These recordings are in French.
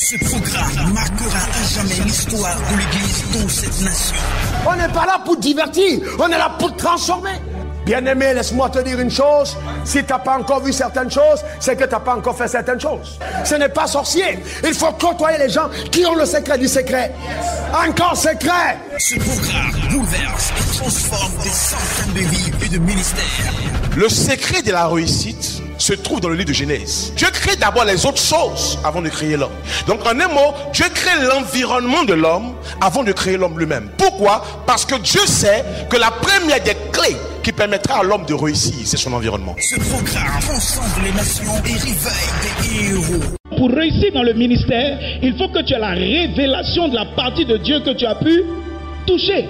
Ce programme marquera à jamais l'histoire de l'Église dans cette nation. On n'est pas là pour divertir, on est là pour transformer. Bien-aimé, laisse-moi te dire une chose. Si tu n'as pas encore vu certaines choses, c'est que tu n'as pas encore fait certaines choses. Ce n'est pas sorcier. Il faut côtoyer les gens qui ont le secret du secret. Encore secret. Ce programme bouleverse et transforme des centaines de vies et de ministères. Le secret de la réussite se trouve dans le livre de Genèse. Dieu crée d'abord les autres choses avant de créer l'homme. Donc en un mot, Dieu crée l'environnement de l'homme avant de créer l'homme lui-même. Pourquoi? Parce que Dieu sait que la première des clés qui permettra à l'homme de réussir, c'est son environnement. Ce programme transcende les nations et réveille des héros. Pour réussir dans le ministère, il faut que tu aies la révélation de la partie de Dieu que tu as pu toucher.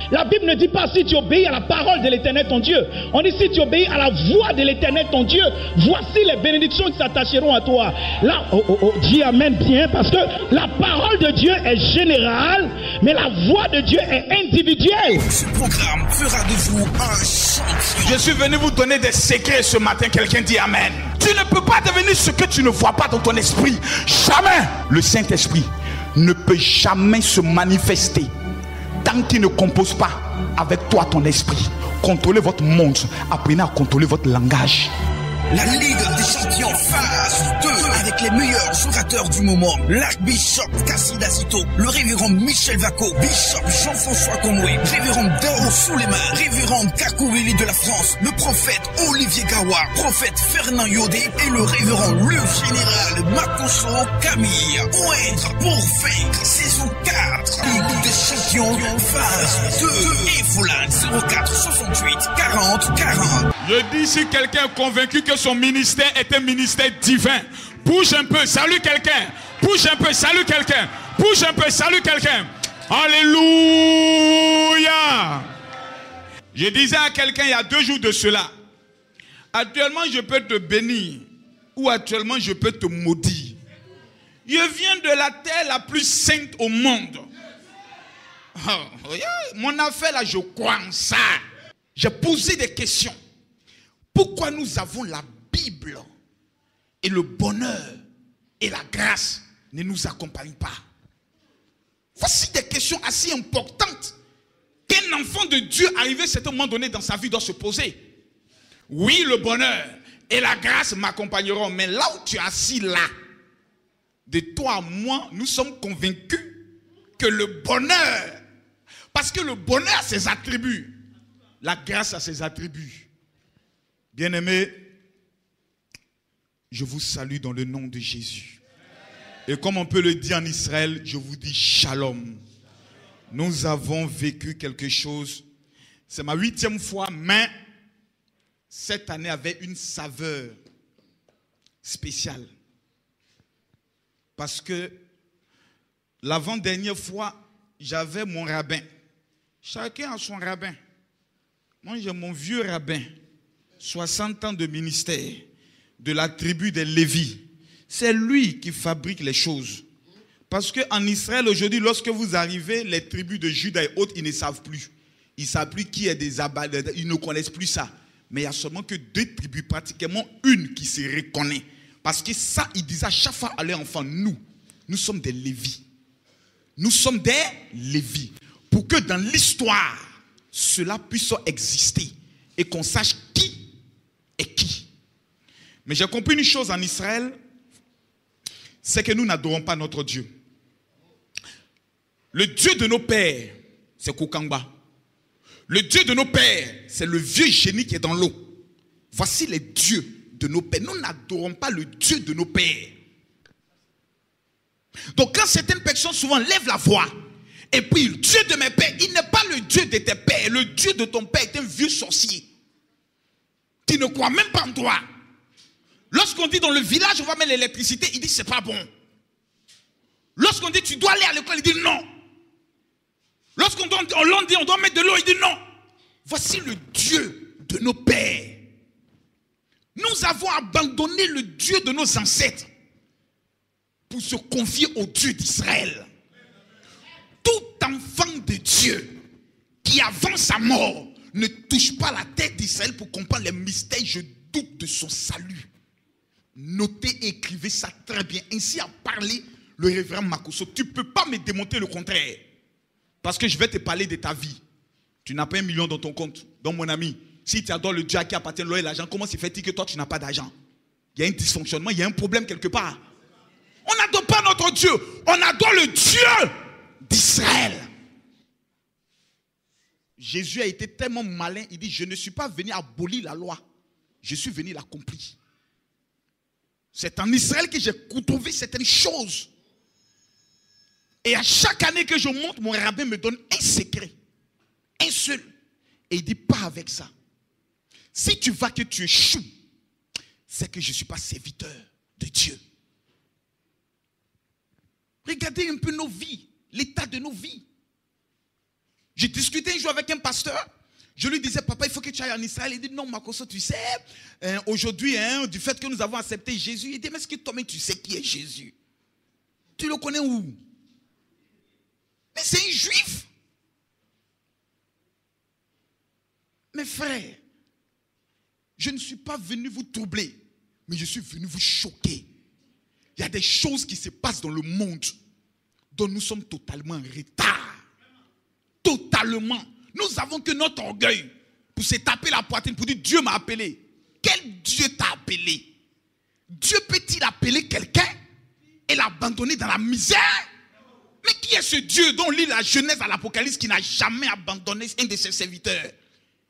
La Bible ne dit pas si tu obéis à la parole de l'Éternel ton Dieu. On dit si tu obéis à la voix de l'Éternel ton Dieu. Voici les bénédictions qui s'attacheront à toi. Là, dis amen bien, parce que la parole de Dieu est générale, mais la voix de Dieu est individuelle. Ce programme fera de vous un champion. Je suis venu vous donner des secrets ce matin. Quelqu'un dit amen. Tu ne peux pas devenir ce que tu ne vois pas dans ton esprit. Jamais. Le Saint-Esprit ne peut jamais se manifester tant qu'il ne compose pas avec toi ton esprit. Contrôlez votre monde, apprenez à contrôler votre langage. La Ligue des champions phase 2 avec les meilleurs orateurs du moment. L'archbishop Kassid Azito, le révérend Michel Vaco, bishop Jean-François Conway, révérend Dao Souleyman, révérend Kakouili de la France, le prophète Olivier Gawa, prophète Fernand Yodé et le révérend le général Makoso Camille. Oindre pour vaincre, saison 4. Ligue des champions phase 2. Et Foulane 04 68 40 40. Je dis si quelqu'un est convaincu que son ministère est un ministère divin, bouge un peu, salue quelqu'un. Bouge un peu, salue quelqu'un. Bouge un peu, salue quelqu'un. Alléluia. Je disais à quelqu'un il y a 2 jours de cela, actuellement je peux te bénir ou actuellement je peux te maudire. Je viens de la terre la plus sainte au monde. Oh, mon affaire là, je crois en ça. J'ai posé des questions. Pourquoi nous avons la Bible et le bonheur et la grâce ne nous accompagnent pas? Voici des questions assez importantes qu'un enfant de Dieu arrivé à un certain moment donné dans sa vie doit se poser. Oui, le bonheur et la grâce m'accompagneront, mais là où tu es assis là, de toi à moi, nous sommes convaincus que le bonheur, parce que le bonheur a ses attributs, la grâce a ses attributs. Bien-aimés, je vous salue dans le nom de Jésus. Et comme on peut le dire en Israël, je vous dis shalom. Nous avons vécu quelque chose. C'est ma 8e fois, mais cette année avait une saveur spéciale. Parce que l'avant-dernière fois, j'avais mon rabbin. Chacun a son rabbin. Moi, j'ai mon vieux rabbin. 60 ans de ministère de la tribu des Lévis. C'est lui qui fabrique les choses. Parce qu'en Israël aujourd'hui, lorsque vous arrivez, les tribus de Juda et autres, ils ne savent plus. Ils ne savent plus qui est des Abba, ils ne connaissent plus ça. Mais il n'y a seulement que 2 tribus, pratiquement une qui se reconnaît. Parce que ça, ils disaient à chaque fois à leurs enfants, nous sommes des Lévis. Nous sommes des Lévis. Pour que dans l'histoire, cela puisse exister et qu'on sache qui est qui. Mais j'ai compris une chose en Israël, c'est que nous n'adorons pas notre Dieu. Le Dieu de nos pères, c'est Kokangba. Le Dieu de nos pères, c'est le vieux génie qui est dans l'eau. Voici les dieux de nos pères. Nous n'adorons pas le Dieu de nos pères. Donc quand certaines personnes souvent lèvent la voix, et puis le Dieu de mes pères, il n'est pas le Dieu de tes pères. Le Dieu de ton père est un vieux sorcier qui ne croit même pas en toi. Lorsqu'on dit dans le village on va mettre l'électricité, il dit c'est pas bon. Lorsqu'on dit tu dois aller à l'école, il dit non. Lorsqu'on dit on doit mettre de l'eau, il dit non. Voici le Dieu de nos pères. Nous avons abandonné le Dieu de nos ancêtres pour se confier au Dieu d'Israël. Tout enfant de Dieu qui avant sa mort ne touche pas la tête d'Israël pour comprendre les mystères, je doute de son salut. Notez et écrivez ça très bien. Ainsi a parlé le révérend Makosso, tu ne peux pas me démontrer le contraire. Parce que je vais te parler de ta vie. Tu n'as pas 1 million dans ton compte. Donc mon ami, si tu adores le Dieu à qui appartient l'eau et l'argent, comment se fait-il que toi tu n'as pas d'argent? Il y a un dysfonctionnement, il y a un problème quelque part. On n'adore pas notre Dieu, on adore le Dieu d'Israël. Jésus a été tellement malin, il dit, je ne suis pas venu abolir la loi, je suis venu l'accomplir. C'est en Israël que j'ai trouvé certaines choses. Et à chaque année que je monte, mon rabbin me donne un secret. Un seul. Et il dit, pas avec ça. Si tu vas que tu échoues, c'est que je ne suis pas serviteur de Dieu. Regardez un peu nos vies, l'état de nos vies. J'ai discuté un jour avec un pasteur. Je lui disais, papa, il faut que tu ailles en Israël. Il dit, non, Makosso, tu sais, aujourd'hui, du fait que nous avons accepté Jésus, il dit, mais est-ce que toi-même tu sais qui est Jésus? Tu le connais où? Mais c'est un juif. Mes frères, je ne suis pas venu vous troubler, mais je suis venu vous choquer. Il y a des choses qui se passent dans le monde dont nous sommes totalement en retard. Totalement. Nous avons que notre orgueil pour se taper la poitrine, pour dire Dieu m'a appelé. Quel Dieu t'a appelé? Dieu peut-il appeler quelqu'un et l'abandonner dans la misère? Mais qui est ce Dieu dont on lit la Genèse à l'Apocalypse qui n'a jamais abandonné un de ses serviteurs?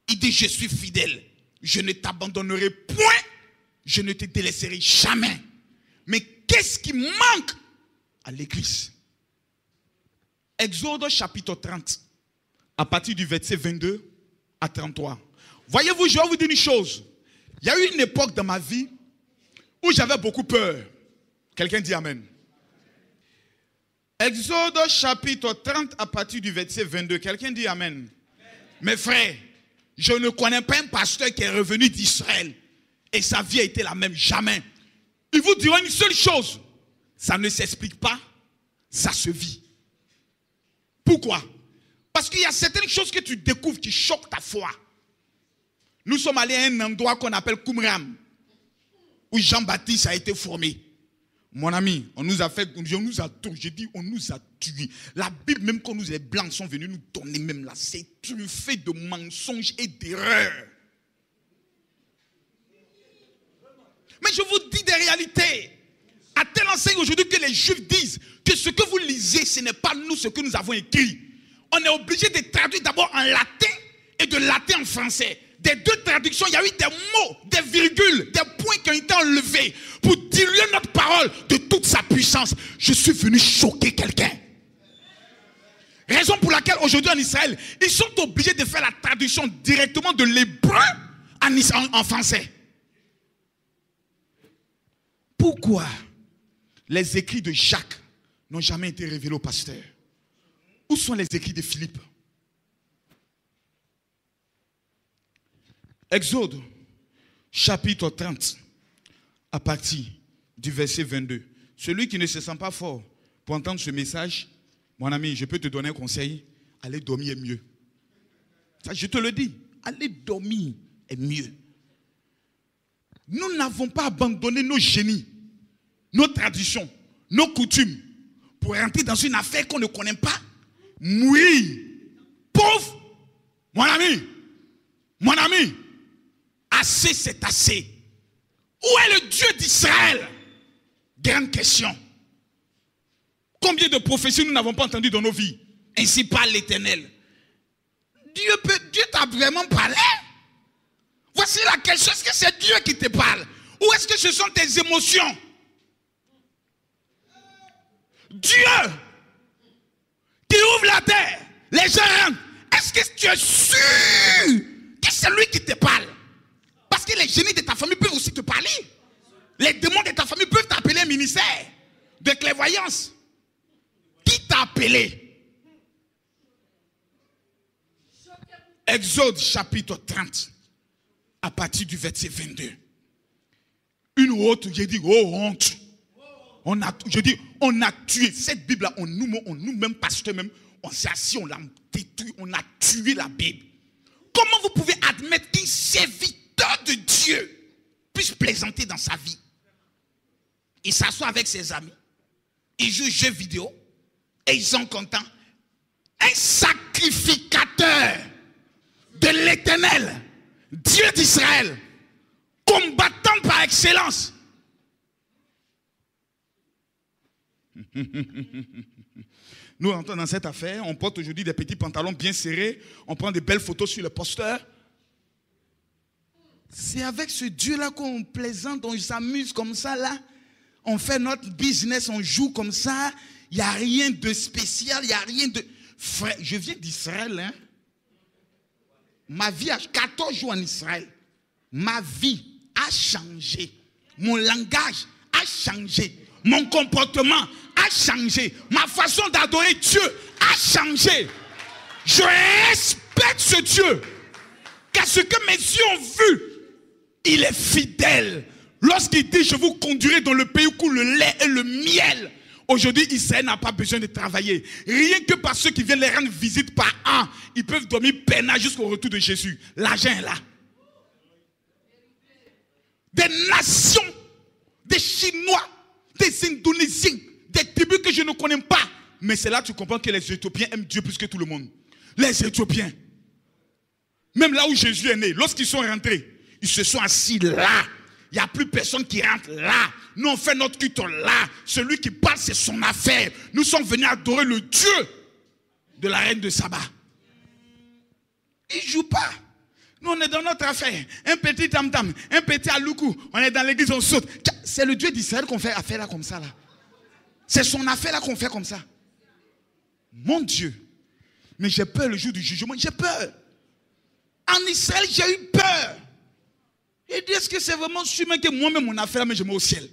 Il dit, je suis fidèle, je ne t'abandonnerai point, je ne te délaisserai jamais. Mais qu'est-ce qui manque à l'église? Exode chapitre 30, à partir du verset 22 à 33. Voyez-vous, je vais vous dire une chose. Il y a eu une époque dans ma vie où j'avais beaucoup peur. Quelqu'un dit Amen. Exode chapitre 30, à partir du verset 22. Quelqu'un dit Amen. Mes frères, je ne connais pas un pasteur qui est revenu d'Israël et sa vie a été la même. Jamais. Il vous dira une seule chose. Ça ne s'explique pas, ça se vit. Pourquoi? Parce qu'il y a certaines choses que tu découvres qui choquent ta foi. Nous sommes allés à un endroit qu'on appelle Qumran, où Jean-Baptiste a été formé. Mon ami, on nous a tués. La Bible, même quand les Blancs sont venus nous donner, même là, c'est truffé de mensonges et d'erreurs. Mais je vous dis des réalités. À telle enseigne aujourd'hui que les Juifs disent que ce que vous lisez, ce n'est pas nous ce que nous avons écrit. On est obligé de traduire d'abord en latin et de latin en français. Des deux traductions, il y a eu des mots, des virgules, des points qui ont été enlevés pour diluer notre parole de toute sa puissance. Je suis venu choquer quelqu'un. Raison pour laquelle aujourd'hui en Israël, ils sont obligés de faire la traduction directement de l'hébreu en français. Pourquoi les écrits de Jacques n'ont jamais été révélés au pasteur? Où sont les écrits de Philippe? Exode, chapitre 30, à partir du verset 22. Celui qui ne se sent pas fort pour entendre ce message, mon ami, je peux te donner un conseil. Aller dormir est mieux. Ça, je te le dis. Aller dormir est mieux. Nous n'avons pas abandonné nos génies, nos traditions, nos coutumes pour rentrer dans une affaire qu'on ne connaît pas. Mourir. Pauvre. Mon ami. Assez, c'est assez. Où est le Dieu d'Israël? Grande question. Combien de prophéties nous n'avons pas entendues dans nos vies? Ainsi parle l'Éternel. Dieu t'a vraiment parlé? Voici la question. Est-ce que c'est Dieu qui te parle? Ou est-ce que ce sont tes émotions? Dieu qui ouvre la terre, les gens rentrent. Est-ce que tu es sûr que c'est lui qui te parle? Parce que les génies de ta famille peuvent aussi te parler. Les démons de ta famille peuvent t'appeler un ministère de clairvoyance. Qui t'a appelé? Exode chapitre 30, à partir du verset 22. Une autre, j'ai dit, oh honte. On a tué. Cette Bible-là, nous-mêmes, pasteurs même, on s'est assis, on l'a détruit, on a tué la Bible. Comment vous pouvez admettre qu'un serviteur de Dieu puisse plaisanter dans sa vie? Il s'assoit avec ses amis. ils jouent aux jeux vidéo et ils sont contents. Un sacrificateur de l'Éternel, Dieu d'Israël, combattant par excellence. Nous entrons dans cette affaire, on porte aujourd'hui des petits pantalons bien serrés, on prend des belles photos sur le poster. C'est avec ce Dieu-là qu'on plaisante, on s'amuse comme ça là. On fait notre business, on joue comme ça. Il n'y a rien de spécial, il n'y a rien de... Frère, je viens d'Israël, hein. Ma vie a 14 jours en Israël. Ma vie a changé. Mon langage a changé. Mon comportement a changé. Ma façon d'adorer Dieu a changé. Je respecte ce Dieu. Car ce que mes yeux ont vu, il est fidèle. Lorsqu'il dit, je vous conduirai dans le pays où coule le lait et le miel. Aujourd'hui, Israël n'a pas besoin de travailler. Rien que par ceux qui viennent les rendre visite par an, ils peuvent dormir peinard jusqu'au retour de Jésus. L'argent est là. Des nations, des Chinois, des Indonésiens, des tribus que je ne connais pas. Mais c'est là que tu comprends que les Éthiopiens aiment Dieu plus que tout le monde. Les Éthiopiens. Même là où Jésus est né, lorsqu'ils sont rentrés, ils se sont assis là. Il n'y a plus personne qui rentre là. Nous, on fait notre culte là. Celui qui parle, c'est son affaire. Nous sommes venus adorer le Dieu de la reine de Saba. Ils ne jouent pas. Nous, on est dans notre affaire. Un petit tam-tam, un petit aloukou. On est dans l'église, on saute. C'est le Dieu d'Israël qu'on fait affaire là comme ça. Là. C'est son affaire là qu'on fait comme ça. Mon Dieu. Mais j'ai peur le jour du jugement. J'ai peur. En Israël, j'ai eu peur. Il dit, est-ce que c'est vraiment sûr que moi-même mon affaire, mais je mets au ciel?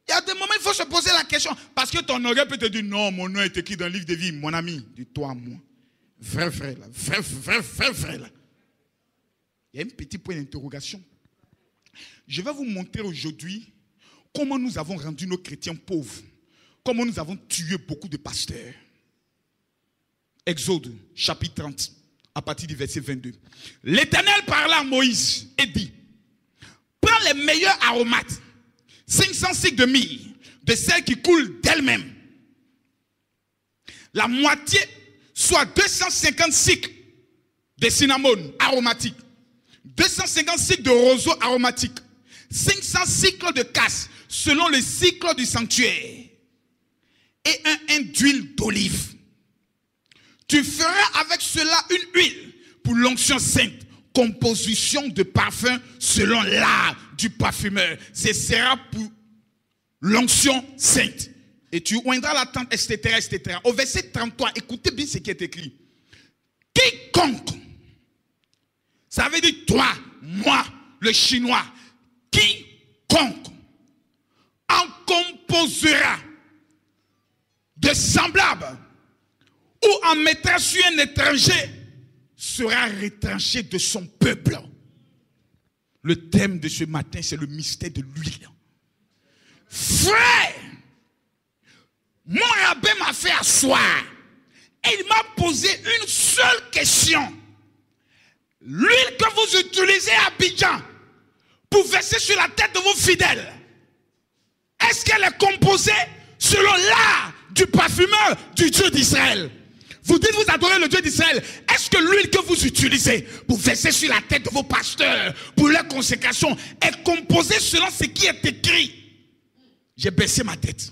Il y a des moments, il faut se poser la question. Parce que ton oreille peut te dire, non, mon nom est écrit dans le livre de vie. Mon ami, dis-toi à moi. Vrai là. Vrai là. Il y a un petit point d'interrogation. Je vais vous montrer aujourd'hui comment nous avons rendu nos chrétiens pauvres. Comment nous avons tué beaucoup de pasteurs. Exode, chapitre 30, à partir du verset 22. L'Éternel parla à Moïse et dit, prends les meilleurs aromates, 500 cycles de myrrhe, de celles qui coulent d'elles-mêmes. La moitié, soit 250 cycles de cinnamome aromatique, 250 cycles de roseau aromatique, 500 cycles de casse, selon le cycle du sanctuaire, et un d'huile d'olive. Tu feras avec cela une huile pour l'onction sainte, composition de parfum selon l'art du parfumeur. Ce sera pour l'onction sainte. Et tu oindras la tente, etc., etc. Au verset 33, écoutez bien ce qui est écrit. Quiconque, ça veut dire toi, moi, le chinois, quiconque en composera de semblable ou en mettra sur un étranger sera retranché de son peuple. Le thème de ce matin, c'est le mystère de l'huile. Frère, mon rabbin m'a fait asseoir et il m'a posé une seule question. L'huile que vous utilisez à Abidjan pour verser sur la tête de vos fidèles, est-ce qu'elle est composée selon l'art du parfumeur du Dieu d'Israël? Vous dites vous adorez le Dieu d'Israël. Est-ce que l'huile que vous utilisez pour verser sur la tête de vos pasteurs, pour leur consécration, est composée selon ce qui est écrit? J'ai baissé ma tête.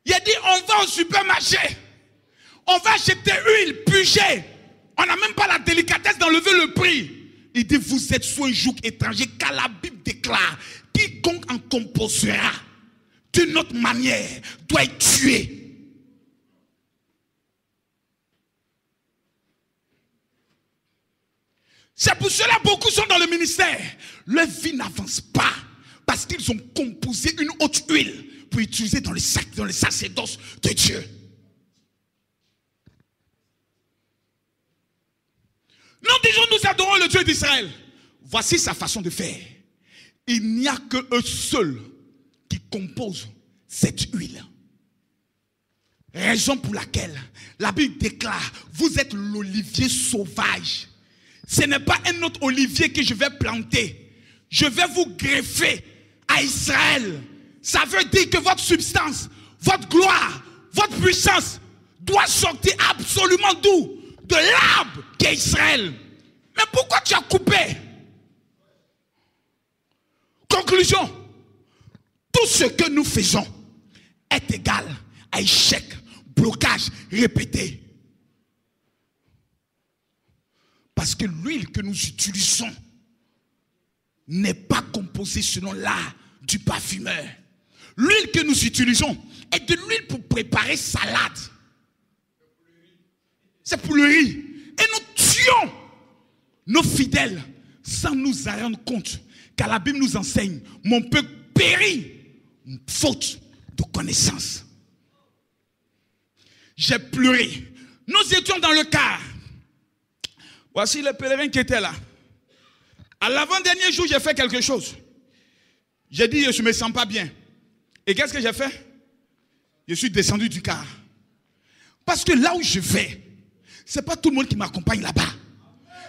Il a dit, on va au supermarché, on va acheter huile, pugée. On n'a même pas la délicatesse d'enlever le prix. Il dit, vous êtes sous un joug étranger, car la Bible déclare, quiconque en composera d'une autre manière doit être tué. C'est pour cela que beaucoup sont dans le ministère. Leur vie n'avance pas parce qu'ils ont composé une autre huile pour utiliser dans le sacerdoce de Dieu. Nous disons, nous adorons le Dieu d'Israël. Voici sa façon de faire. Il n'y a que eux seuls qui composent cette huile. Raison pour laquelle la Bible déclare, vous êtes l'olivier sauvage. Ce n'est pas un autre olivier que je vais planter. Je vais vous greffer à Israël Ça veut dire que votre substance, votre gloire, votre puissance doit sortir absolument d'où? De l'arbre qu'est Israël. Mais pourquoi tu as coupé? Conclusion. Tout ce que nous faisons est égal à échec, blocage répété. Parce que l'huile que nous utilisons n'est pas composée selon l'art du parfumeur. L'huile que nous utilisons est de l'huile pour préparer salade. C'est pour le riz. Et nous tuons nos fidèles sans nous en rendre compte. Car la Bible nous enseigne, mon peuple périt faute de connaissance. J'ai pleuré. Nous étions dans le car. Voici les pèlerins qui étaient là. À l'avant-dernier jour, j'ai fait quelque chose. J'ai dit, je ne me sens pas bien. Et qu'est-ce que j'ai fait? Je suis descendu du car. Parce que là où je vais, ce n'est pas tout le monde qui m'accompagne là-bas.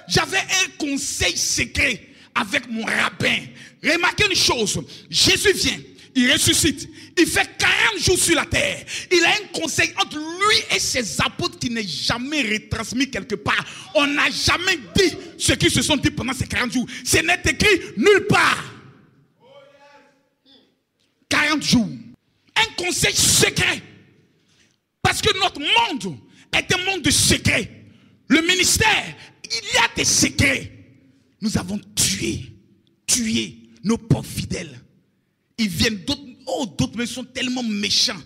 J'avais un conseil secret avec mon rabbin. Remarquez une chose. Jésus vient, il ressuscite. Il fait 40 jours sur la terre. Il a un conseil entre lui et ses apôtres qui n'est jamais retransmis quelque part. On n'a jamais dit ce qu'ils se sont dit pendant ces 40 jours. Ce n'est écrit nulle part. 40 jours. Un conseil secret. Parce que notre monde est un monde de secrets. Le ministère, il y a des secrets. Nous avons tué nos pauvres fidèles. Ils viennent d'autres mais sont tellement méchants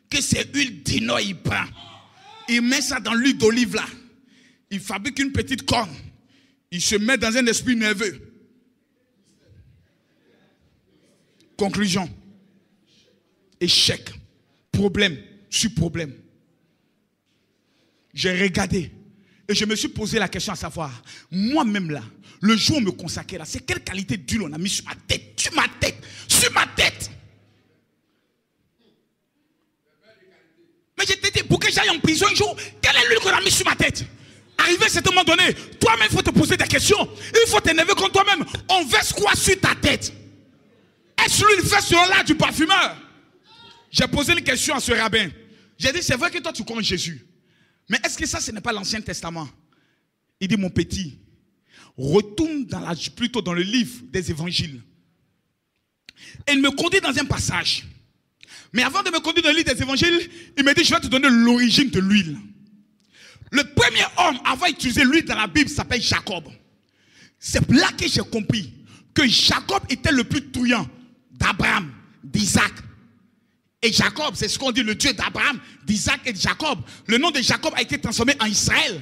que c'est huile d'inoï il prend. Il met ça dans l'huile d'olive là. Il fabrique une petite corne. Il se met dans un esprit nerveux. Conclusion. Échec. Problème sur problème. J'ai regardé et je me suis posé la question à savoir, moi-même là, le jour où on me consacrait là, c'est quelle qualité d'huile on a mis sur ma tête? Sur ma tête. Mais je t'ai dit, pour que j'aille en prison un jour, quelle est l'huile qu'on a mis sur ma tête? Arrivé à un moment donné, toi-même, il faut te poser des questions. Il faut t'énerver contre toi-même. On verse quoi sur ta tête? Est-ce l'huile fait selon l'art du parfumeur? J'ai posé une question à ce rabbin. J'ai dit, c'est vrai que toi, tu connais Jésus. Mais est-ce que ça, ce n'est pas l'Ancien Testament? Il dit, mon petit, retourne plutôt dans le livre des évangiles. Et il me conduit dans un passage. Mais avant de me conduire dans le livre des évangiles, il me dit, je vais te donner l'origine de l'huile. Le premier homme à avoir utilisé l'huile dans la Bible s'appelle Jacob. C'est là que j'ai compris que Jacob était le plus truand d'Abraham, d'Isaac. Et Jacob, c'est ce qu'on dit, le Dieu d'Abraham, d'Isaac et de Jacob. Le nom de Jacob a été transformé en Israël.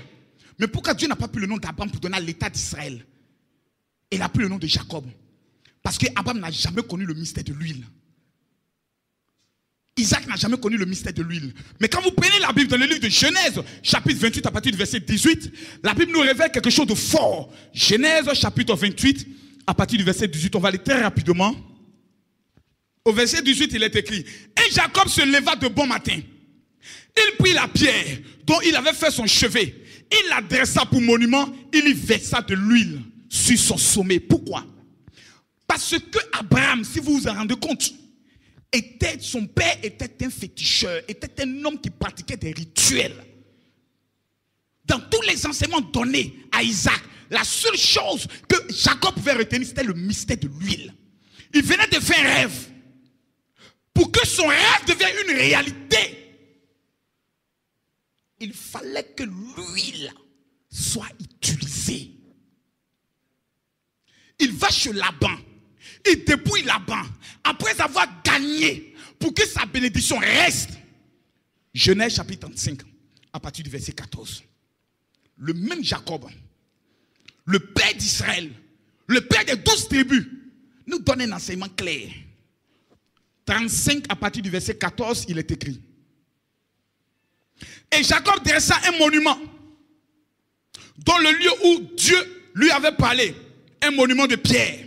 Mais pourquoi Dieu n'a pas pris le nom d'Abraham pour donner à l'état d'Israël? Il a pris le nom de Jacob. Parce qu'Abraham n'a jamais connu le mystère de l'huile. Isaac n'a jamais connu le mystère de l'huile. Mais quand vous prenez la Bible dans le livre de Genèse, chapitre 28, à partir du verset 18, la Bible nous révèle quelque chose de fort. Genèse, chapitre 28, à partir du verset 18, on va aller très rapidement. Au verset 18, il est écrit, et Jacob se leva de bon matin. Il prit la pierre dont il avait fait son chevet. Il la dressa pour monument. Il y versa de l'huile sur son sommet. Pourquoi? Parce que Abraham, si vous vous en rendez compte, son père était un féticheur, était un homme qui pratiquait des rituels. Dans tous les enseignements donnés à Isaac, la seule chose que Jacob pouvait retenir, c'était le mystère de l'huile. Il venait de faire un rêve. Pour que son rêve devienne une réalité, il fallait que l'huile soit utilisée. Il va chez Laban. Il dépouille Laban. Après avoir gagné, pour que sa bénédiction reste. Genèse chapitre 35, à partir du verset 14. Le même Jacob, le père d'Israël, le père des 12 tribus, nous donne un enseignement clair. 35 à partir du verset 14, il est écrit. Et Jacob dressa un monument dans le lieu où Dieu lui avait parlé. Un monument de pierre.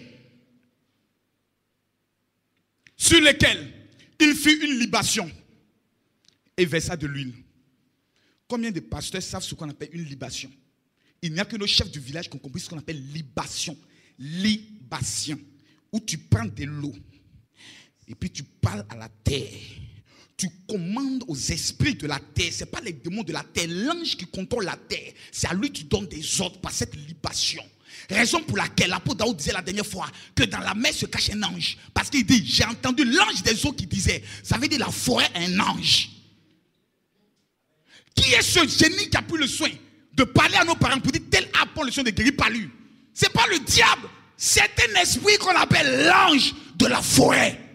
Sur lequel il fit une libation. Et versa de l'huile. Combien de pasteurs savent ce qu'on appelle une libation? Il n'y a que nos chefs du village qui ont compris ce qu'on appelle libation. Libation. Où tu prends de l'eau. Et puis tu parles à la terre. Tu commandes aux esprits de la terre. Ce n'est pas les démons de la terre. L'ange qui contrôle la terre. C'est à lui que tu donnes des ordres par cette libation. Raison pour laquelle l'apôtre Daoud disait la dernière fois que dans la mer se cache un ange. Parce qu'il dit, j'ai entendu l'ange des eaux qui disait, ça veut dire la forêt est un ange. Qui est ce génie qui a pris le soin de parler à nos parents pour dire tel a pris le soin de guérir par lui? Ce n'est pas le diable. C'est un esprit qu'on appelle l'ange de la forêt.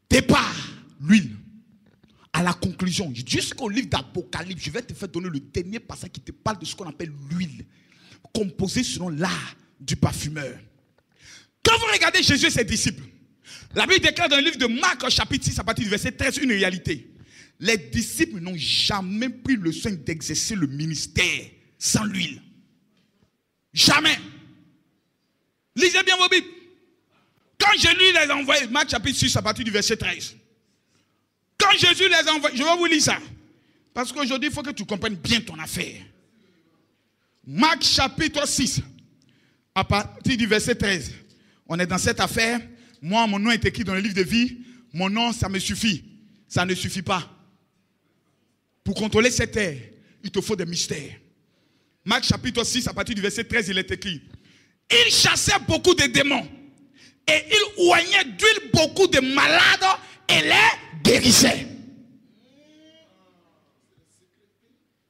Départ, l'huile. À la conclusion, jusqu'au livre d'Apocalypse, je vais te faire donner le dernier passage qui te parle de ce qu'on appelle l'huile, composée selon l'art du parfumeur. Quand vous regardez Jésus et ses disciples, la Bible déclare dans le livre de Marc, chapitre 6, à partir du verset 13, une réalité. Les disciples n'ont jamais pris le soin d'exercer le ministère sans l'huile. Jamais. Lisez bien vos Bibles. Quand Jésus les a envoyés, Marc chapitre 6, à partir du verset 13. Quand Jésus les a envoyés, je vais vous lire ça. Parce qu'aujourd'hui, il faut que tu comprennes bien ton affaire. Marc chapitre 6, à partir du verset 13. On est dans cette affaire. Moi, mon nom est écrit dans le livre de vie. Mon nom, ça me suffit. Ça ne suffit pas. Pour contrôler cette terre, il te faut des mystères. Marc chapitre 6, à partir du verset 13, il est écrit. Il chassait beaucoup de démons. Et il oignait d'huile beaucoup de malades et les guérissait.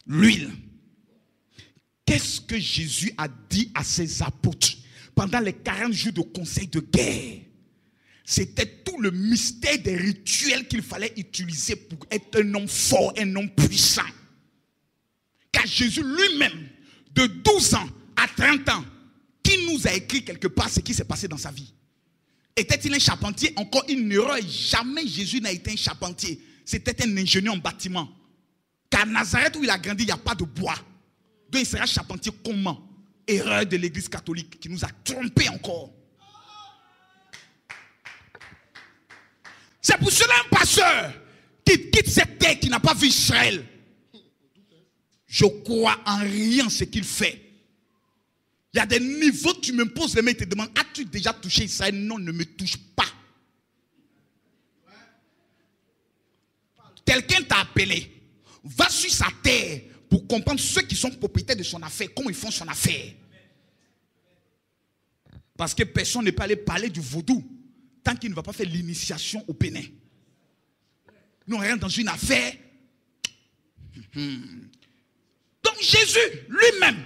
L'huile. Qu'est-ce que Jésus a dit à ses apôtres pendant les 40 jours de conseil de guerre? C'était tout le mystère des rituels qu'il fallait utiliser pour être un homme fort, un homme puissant. Car Jésus lui-même, de 12 ans à 30 ans, qui nous a écrit quelque part ce qui s'est passé dans sa vie? Était-il un charpentier? Encore une erreur. Jamais Jésus n'a été un charpentier. C'était un ingénieur en bâtiment. Car à Nazareth où il a grandi, il n'y a pas de bois. Donc il sera charpentier comment? Erreur de l'église catholique qui nous a trompés encore. C'est pour cela un pasteur qui quitte cette terre, qui n'a pas vu Israël. Je crois en rien ce qu'il fait. Il y a des niveaux, tu me poses les mains et te demandes, as-tu déjà touché Israël? Non, ne me touche pas. Quelqu'un t'a appelé. Va sur sa terre pour comprendre ceux qui sont propriétaires de son affaire, comment ils font son affaire. Parce que personne n'est pas allé parler du vaudou tant qu'il ne va pas faire l'initiation au Bénin. Nous, on rentre dans une affaire. Donc Jésus, lui-même,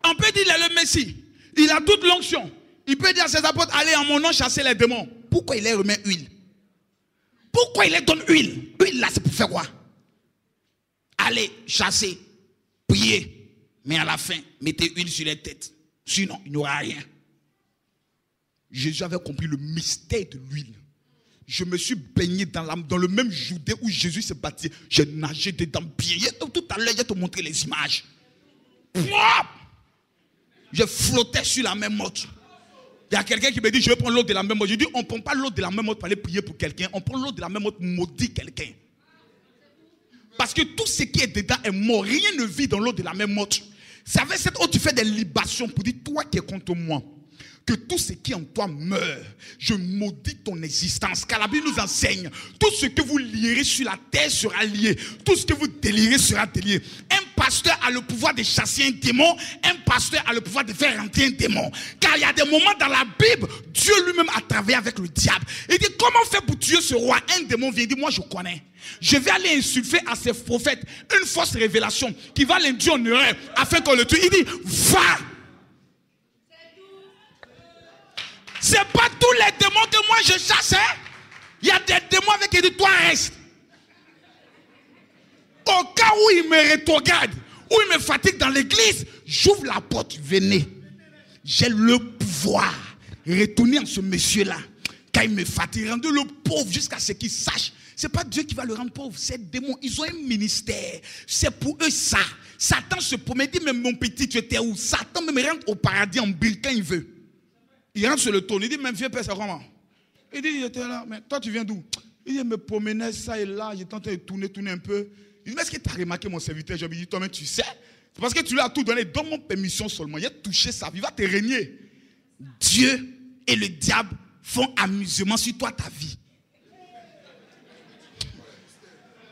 on peut dire qu'il est le Messie. Il a toute l'onction. Il peut dire à ses apôtres, allez en mon nom chasser les démons. Pourquoi il leur remet huile? Pourquoi il leur donne huile? Huile là, c'est pour faire quoi? Allez chasser, prier. Mais à la fin, mettez huile sur les têtes. Sinon, il n'y aura rien. Jésus avait compris le mystère de l'huile. Je me suis baigné dans le même Judée où Jésus s'est baptisé. J'ai nagé dedans bien. Tout à l'heure, je vais te montrer les images. Je flottais sur la même mode. Il y a quelqu'un qui me dit, je vais prendre l'eau de la même mode. Je dis, on ne prend pas l'eau de la même mode pour aller prier pour quelqu'un. On prend l'eau de la même mode pour maudire quelqu'un. Parce que tout ce qui est dedans est mort. Rien ne vit dans l'eau de la même mode. Ça veut cette eau, tu fais des libations pour dire, toi qui es contre moi, que tout ce qui en toi meurt, je maudis ton existence. Car la Bible nous enseigne, tout ce que vous lierez sur la terre sera lié. Tout ce que vous délirez sera délié. Un pasteur a le pouvoir de chasser un démon. Un pasteur a le pouvoir de faire rentrer un démon. Car il y a des moments dans la Bible, Dieu lui-même a travaillé avec le diable. Il dit, comment faire pour tuer ce roi? Un démon vient dire, moi je connais. Je vais aller insuffler à ces prophètes une fausse révélation qui va l'induire en erreur afin qu'on le tue. Il dit, va. C'est pas tous les démons que moi je chasse. Il y a des démons avec qui disent, toi reste. Au cas où il me rétrograde, où il me fatigue dans l'église, j'ouvre la porte, venez. J'ai le pouvoir. Retournez en ce monsieur-là. Quand il me fatigue, rendez-le pauvre jusqu'à ce qu'il sache. Ce n'est pas Dieu qui va le rendre pauvre. Ces démons, ils ont un ministère. C'est pour eux ça. Satan se promet, dit, mais mon petit, tu étais où? Satan me rentre au paradis en brille quand il veut. Il rentre sur le trône, il dit, même vieux père, c'est comment? Il dit, j'étais là, mais toi tu viens d'où? Il dit, je me promenais ça et là, j'étais en train de tourner un peu. Il dit, mais est-ce que tu as remarqué mon serviteur? Je lui dis, toi-même tu sais. C'est parce que tu lui as tout donné, donne-moi permission seulement. Il a touché sa vie, il va te régner. Dieu et le diable font amusement sur toi, ta vie.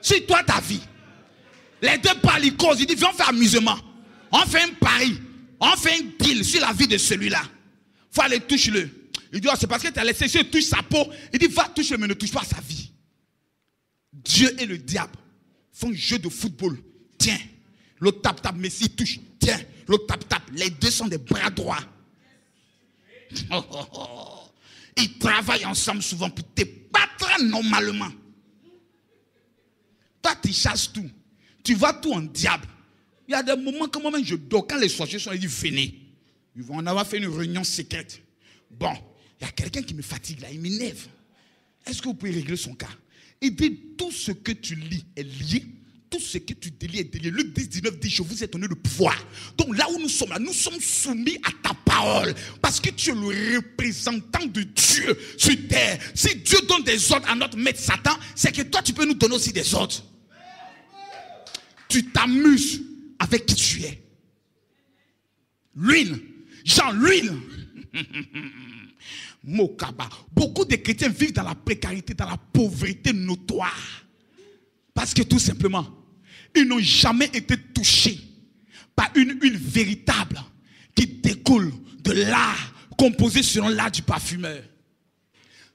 Sur toi, ta vie. Les deux parlent, ils causent, ils disent, viens, on fait amusement. On fait un pari. On fait un deal sur la vie de celui-là. Il faut aller toucher-le. Il dit, oh, c'est parce que tu as laissé, si tu touches sa peau, il dit, va toucher-le, mais ne touche pas sa vie. Dieu et le diable font un jeu de football. Tiens, l'autre tape, mais s'il touche, tiens, l'autre tape. Les deux sont des bras droits. Ils travaillent ensemble souvent pour te battre normalement. Toi, tu chasses tout. Tu vois tout en diable. Il y a des moments que moi-même je dors. Quand les sorciers sont, ils disent, venez. Ils vont en avoir fait une réunion secrète. Bon, il y a quelqu'un qui me fatigue là, il m'énerve. Est-ce que vous pouvez régler son cas? Il dit, tout ce que tu lis est lié. Tout ce que tu délies est délié. Luc 10, 19 dit, je vous ai donné le pouvoir. Donc là où nous sommes là, nous sommes soumis à ta parole. Parce que tu es le représentant de Dieu sur terre. Si Dieu donne des ordres à notre maître Satan, c'est que toi tu peux nous donner aussi des ordres. Tu t'amuses avec qui tu es. L'huile. Jean, l'huile. Mokaba. Beaucoup de chrétiens vivent dans la précarité, dans la pauvreté notoire. Parce que tout simplement, ils n'ont jamais été touchés par une huile véritable qui découle de l'art composé selon l'art du parfumeur.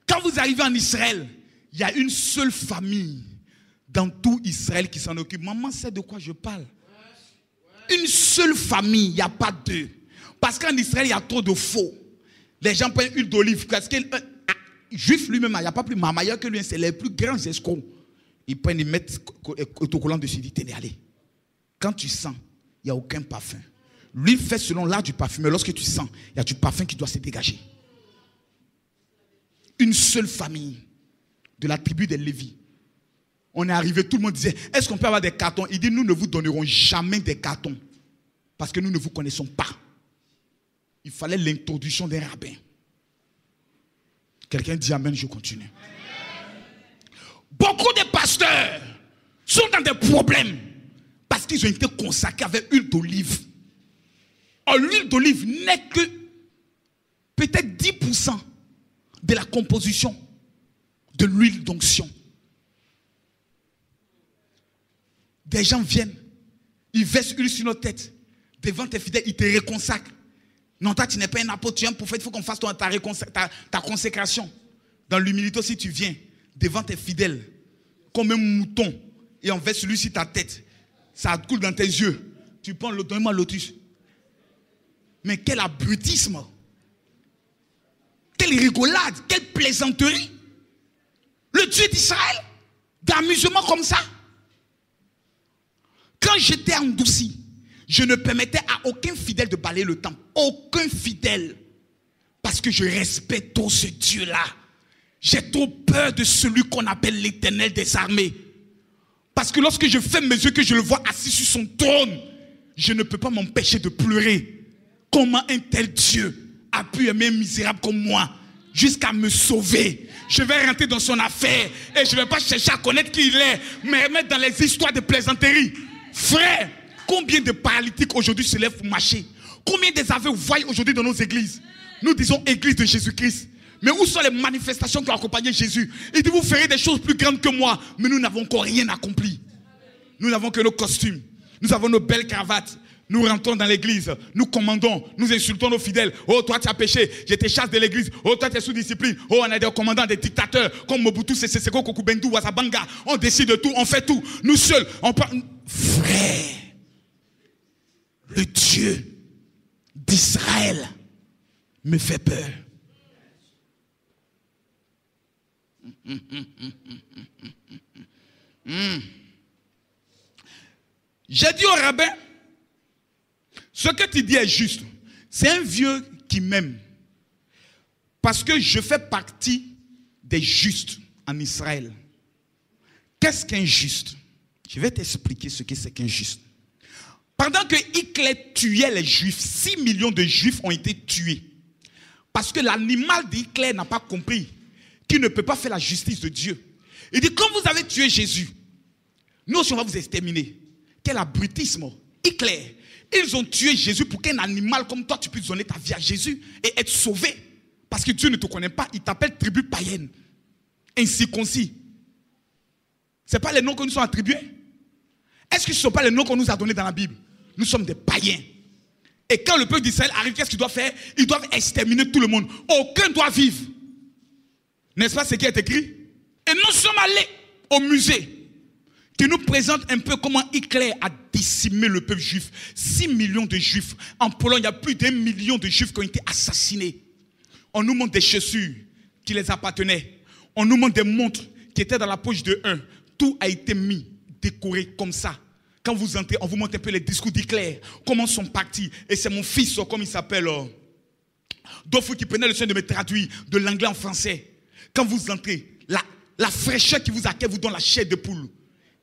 Quand vous arrivez en Israël, il y a une seule famille dans tout Israël qui s'en occupe. Maman sait de quoi je parle. Une seule famille, il n'y a pas deux. Parce qu'en Israël, il y a trop de faux. Les gens prennent huile d'olive. Parce que juif lui-même, il n'y a pas plus mamailleur que lui. C'est les plus grands escrocs. Ils prennent, ils mettent autocollant dessus. Ils disent, tenez, allez. Quand tu sens, il n'y a aucun parfum. Lui fait selon l'art du parfumeur. Lorsque tu sens, il y a du parfum qui doit se dégager. Une seule famille de la tribu des Lévis. On est arrivé, tout le monde disait, est-ce qu'on peut avoir des cartons? Il dit, nous ne vous donnerons jamais des cartons. Parce que nous ne vous connaissons pas. Il fallait l'introduction d'un rabbin. Quelqu'un dit amen, je continue. Beaucoup de pasteurs sont dans des problèmes parce qu'ils ont été consacrés avec huile d'olive. Or, l'huile d'olive n'est que peut-être 10% de la composition de l'huile d'onction. Des gens viennent, ils versent l'huile sur notre tête. Devant tes fidèles, ils te réconsacrent. Non, toi, tu n'es pas un apôtre, tu es un prophète, il faut qu'on fasse ta consécration. Dans l'humilité aussi, tu viens devant tes fidèles, comme un mouton, et on verse l'huile sur ta tête. Ça coule dans tes yeux. Tu prends l'autre, donne-moi lotus. Mais quel abrutisme! Quelle rigolade! Quelle plaisanterie! Le Dieu d'Israël, d'amusement comme ça. Quand j'étais endouci, je ne permettais à aucun fidèle de balayer le temple. Aucun fidèle. Parce que je respecte trop ce Dieu-là. J'ai trop peur de celui qu'on appelle l'Éternel des armées. Parce que lorsque je ferme mes yeux, que je le vois assis sur son trône, je ne peux pas m'empêcher de pleurer. Comment un tel Dieu a pu aimer un misérable comme moi jusqu'à me sauver? Je vais rentrer dans son affaire et je ne vais pas chercher à connaître qui il est, mais mettre dans les histoires de plaisanterie. Frère, combien de paralytiques aujourd'hui se lèvent pour marcher? Combien des aveugles vous voyez aujourd'hui dans nos églises? Nous disons église de Jésus-Christ. Mais où sont les manifestations qui ont accompagné Jésus? Il dit, vous ferez des choses plus grandes que moi. Mais nous n'avons encore rien accompli. Nous n'avons que nos costumes. Nous avons nos belles cravates. Nous rentrons dans l'église. Nous commandons. Nous insultons nos fidèles. Oh, toi, tu as péché. Je te chasse de l'église. Oh, toi, tu es sous discipline. Oh, on a des commandants, des dictateurs. Comme Mobutu, Sese Seko, Kokubendu, Wazabanga. On décide de tout. On fait tout. Nous seuls. On parle. Frère, le Dieu d'Israël me fait peur. J'ai dit au rabbin, ce que tu dis est juste. C'est un vieux qui m'aime. Parce que je fais partie des justes en Israël. Qu'est-ce qu'un juste? Je vais t'expliquer ce que c'est qu'un juste. Pendant que Hitler tuait les juifs, 6 millions de juifs ont été tués. Parce que l'animal d'Hitler n'a pas compris qu'il ne peut pas faire la justice de Dieu. Il dit, comme vous avez tué Jésus, nous aussi on va vous exterminer. Quel abrutisme! Hitler Ils ont tué Jésus pour qu'un animal comme toi, tu puisses donner ta vie à Jésus et être sauvé. Parce que Dieu ne te connaît pas, il t'appelle tribu païenne, incirconcis. Ce n'est pas les noms que nous sommes attribués. Est-ce que ce ne sont pas les noms qu'on nous a donnés dans la Bible? Nous sommes des païens. Et quand le peuple d'Israël arrive, qu'est-ce qu'ils doivent faire? Ils doivent exterminer tout le monde. Aucun doit vivre. N'est-ce pas ce qui est écrit? Et nous sommes allés au musée qui nous présente un peu comment Hitler a décimé le peuple juif. 6 millions de juifs. En Pologne, il y a plus d'1 million de juifs qui ont été assassinés. On nous montre des chaussures qui les appartenaient. On nous montre des montres qui étaient dans la poche de un. Tout a été mis, décoré comme ça. Quand vous entrez, on vous montre un peu les discours d'Hitler, comment sont partis. Et c'est mon fils, comme il s'appelle, Dofou, qui prenait le soin de me traduire de l'anglais en français. Quand vous entrez, la fraîcheur qui vous accueille vous donne la chair de poule.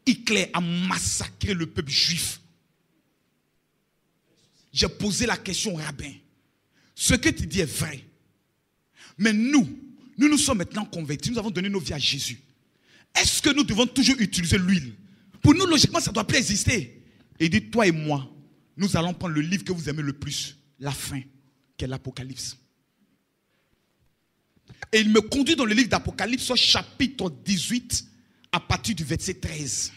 Hitler a massacré le peuple juif. J'ai posé la question au rabbin. Ce que tu dis est vrai. Mais nous sommes maintenant convertis. Nous avons donné nos vies à Jésus. Est-ce que nous devons toujours utiliser l'huile? Pour nous, logiquement, ça ne doit plus exister. Et il dit, toi et moi, nous allons prendre le livre que vous aimez le plus, la fin, qui est l'Apocalypse. Et il me conduit dans le livre d'Apocalypse, au chapitre 18, à partir du verset 13.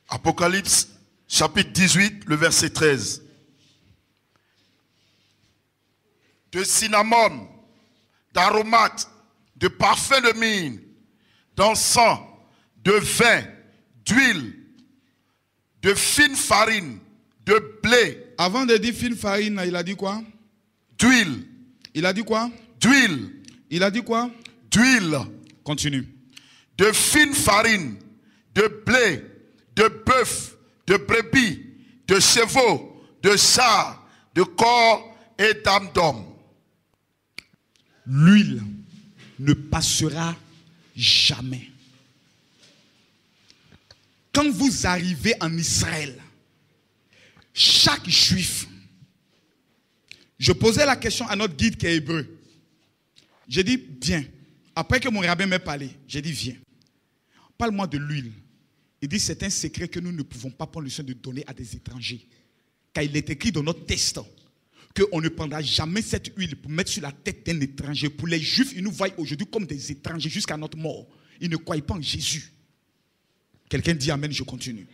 Apocalypse, chapitre 18, le verset 13. De cinnamome, d'aromates, de parfums de myrrhe, d'encens, de vin, d'huile, de fine farine, de blé. Avant de dire fine farine, il a dit quoi? D'huile. Il a dit quoi? D'huile. Il a dit quoi? D'huile. Continue. De fine farine, de blé, de bœuf, de brebis, de chevaux, de chars, de corps et d'âmes d'hommes. L'huile ne passera jamais. Quand vous arrivez en Israël, chaque juif, je posais la question à notre guide qui est hébreu. J'ai dit, viens. Après que mon rabbin m'ait parlé, j'ai dit, viens. Parle-moi de l'huile. Il dit, c'est un secret que nous ne pouvons pas prendre le soin de donner à des étrangers. Car il est écrit dans notre texte qu'on ne prendra jamais cette huile pour mettre sur la tête d'un étranger. Pour les juifs, ils nous voient aujourd'hui comme des étrangers jusqu'à notre mort. Ils ne croient pas en Jésus. Quelqu'un dit amen, je continue.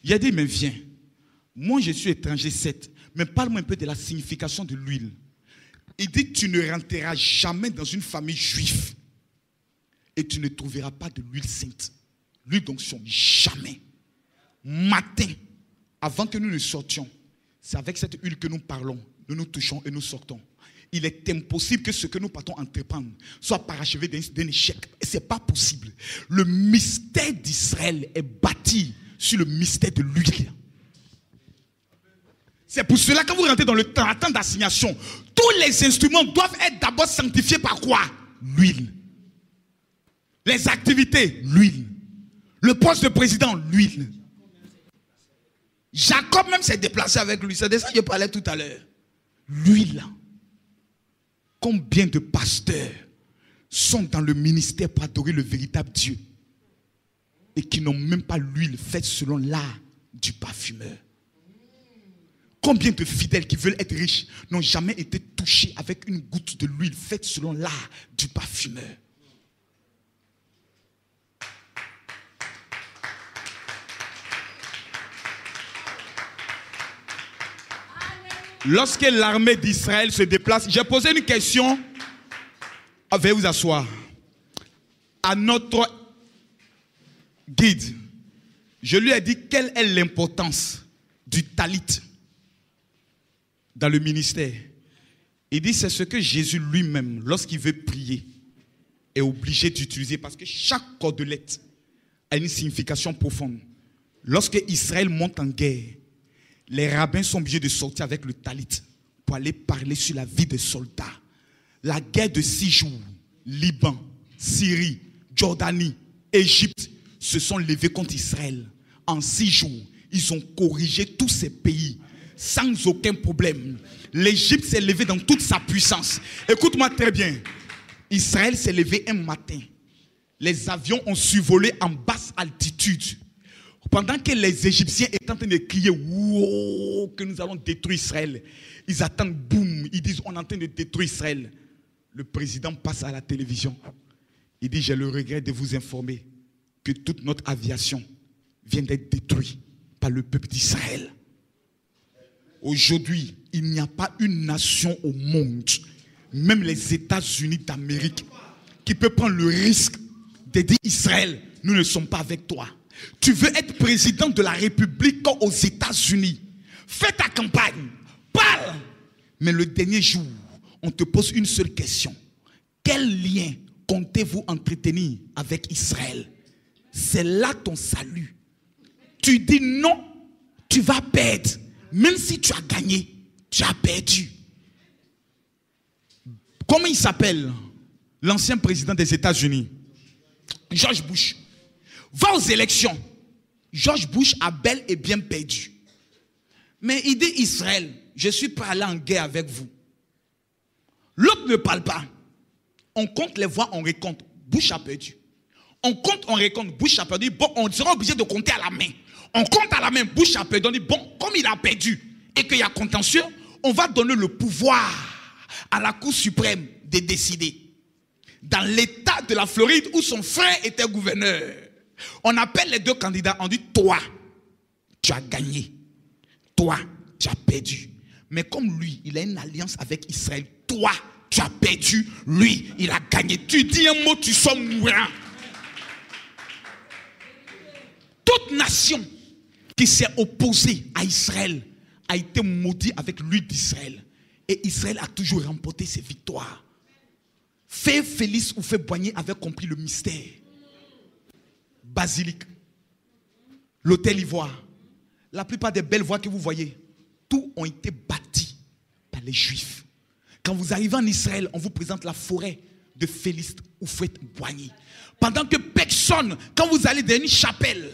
Il a dit, mais viens. Moi, je suis étranger, certes. Mais parle-moi un peu de la signification de l'huile. Il dit, tu ne rentreras jamais dans une famille juive et tu ne trouveras pas de l'huile sainte. L'huile d'onction, jamais. Matin, avant que nous ne sortions, c'est avec cette huile que nous parlons, nous nous touchons et nous sortons. Il est impossible que ce que nous partons entreprendre soit parachevé d'un échec. Ce n'est pas possible. Le mystère d'Israël est bâti sur le mystère de l'huile. C'est pour cela que quand vous rentrez dans le temps d'assignation, tous les instruments doivent être d'abord sanctifiés par quoi? L'huile. Les activités, l'huile. Le poste de président, l'huile. Jacob même s'est déplacé avec lui. C'est de ça que je parlais tout à l'heure. L'huile. Combien de pasteurs sont dans le ministère pour adorer le véritable Dieu et qui n'ont même pas l'huile faite selon l'art du parfumeur? Combien de fidèles qui veulent être riches n'ont jamais été touchés avec une goutte de l'huile faite selon l'art du parfumeur? Lorsque l'armée d'Israël se déplace, j'ai posé une question. Veuillez vous asseoir. À notre guide, je lui ai dit quelle est l'importance du talit dans le ministère. Il dit c'est ce que Jésus lui-même, lorsqu'il veut prier, est obligé d'utiliser parce que chaque cordelette a une signification profonde. Lorsque Israël monte en guerre, les rabbins sont obligés de sortir avec le talit pour aller parler sur la vie des soldats. La guerre de 6 jours, Liban, Syrie, Jordanie, Égypte, se sont levés contre Israël. En 6 jours, ils ont corrigé tous ces pays sans aucun problème. L'Égypte s'est levée dans toute sa puissance. Écoute-moi très bien. Israël s'est levé un matin. Les avions ont survolé en basse altitude Pendant que les Égyptiens étaient en train de crier, wow, que nous allons détruire Israël, ils attendent, boum, ils disent, on est en train de détruire Israël. Le président passe à la télévision. Il dit, j'ai le regret de vous informer que toute notre aviation vient d'être détruite par le peuple d'Israël. Aujourd'hui, il n'y a pas une nation au monde, même les États-Unis d'Amérique, qui peut prendre le risque de dire, Israël, nous ne sommes pas avec toi. Tu veux être président de la République comme aux États-Unis. Fais ta campagne, parle. Mais le dernier jour, on te pose une seule question. Quel lien comptez-vous entretenir avec Israël? C'est là ton salut. Tu dis non, tu vas perdre. Même si tu as gagné, tu as perdu. Comment il s'appelle? L'ancien président des États-Unis, George Bush. Va aux élections. George Bush a bel et bien perdu. Mais il dit Israël, je suis pas allé en guerre avec vous. L'autre ne parle pas. On compte les voix, on récompte. Bush a perdu. On compte, on récompte. Bush a perdu. Bon, on sera obligé de compter à la main. On compte à la main. Bush a perdu. On dit, bon, comme il a perdu et qu'il y a contentieux, on va donner le pouvoir à la Cour suprême de décider. Dans l'État de la Floride où son frère était gouverneur, on appelle les deux candidats, on dit, toi, tu as gagné. Toi, tu as perdu. Mais comme lui, il a une alliance avec Israël, toi, tu as perdu. Lui, il a gagné. Tu dis un mot, tu sors mourant. Toute nation qui s'est opposée à Israël a été maudite avec l'huile d'Israël. Et Israël a toujours remporté ses victoires. Fait Félix ou fait Boigny avait compris le mystère. Basilique, l'hôtel Ivoire, la plupart des belles voies que vous voyez, tous ont été bâtis par les Juifs. Quand vous arrivez en Israël, on vous présente la forêt de Félix ou Fouet Boigny. Pendant que personne, quand vous allez dans une chapelle,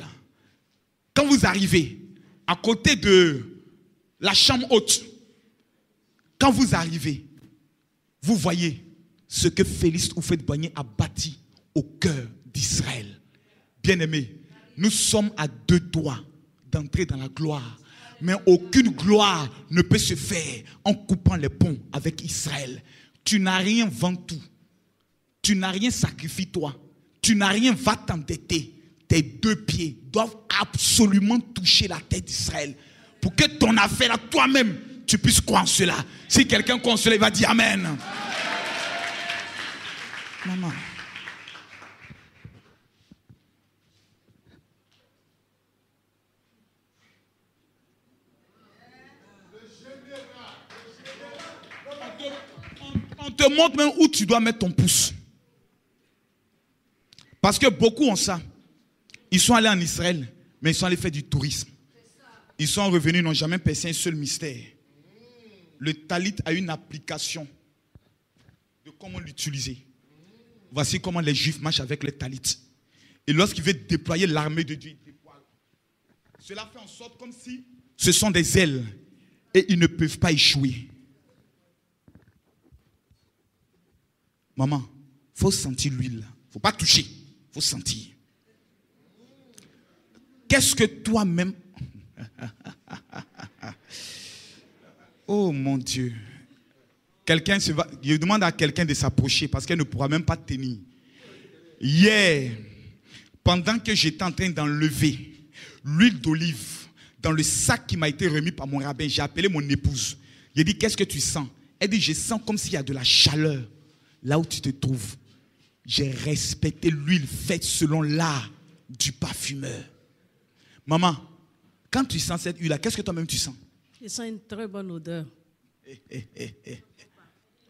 quand vous arrivez à côté de la chambre haute, quand vous arrivez, vous voyez ce que Félix ou Fouet Boigny a bâti au cœur d'Israël. Bien-aimés, nous sommes à 2 doigts d'entrer dans la gloire. Mais aucune gloire ne peut se faire en coupant les ponts avec Israël. Tu n'as rien vendu. Tu n'as rien sacrifié toi. Tu n'as rien, va t'endetter. Tes 2 pieds doivent absolument toucher la tête d'Israël. Pour que ton affaire, toi-même, tu puisses croire en cela. Si quelqu'un croit en cela, il va dire Amen. Maman. On te montre même où tu dois mettre ton pouce. Parce que beaucoup ont ça. Ils sont allés en Israël, mais ils sont allés faire du tourisme. Ils sont revenus, ils n'ont jamais percé un seul mystère. Le talit a une application de comment l'utiliser. Voici comment les Juifs marchent avec le talit. Et lorsqu'ils veulent déployer l'armée de Dieu, ils déploient. Cela fait en sorte comme si ce sont des ailes et ils ne peuvent pas échouer. Maman, il faut sentir l'huile. Il ne faut pas toucher. Il faut sentir. Qu'est-ce que toi-même... Oh mon Dieu. Quelqu'un se va... Je demande à quelqu'un de s'approcher parce qu'elle ne pourra même pas tenir. Hier, pendant que j'étais en train d'enlever l'huile d'olive dans le sac qui m'a été remis par mon rabbin, j'ai appelé mon épouse. J'ai dit, qu'est-ce que tu sens? Elle dit, je sens comme s'il y a de la chaleur là où tu te trouves. J'ai respecté l'huile faite selon l'art du parfumeur. Maman, quand tu sens cette huile-là, qu'est-ce que toi-même tu sens? Je sens une très bonne odeur.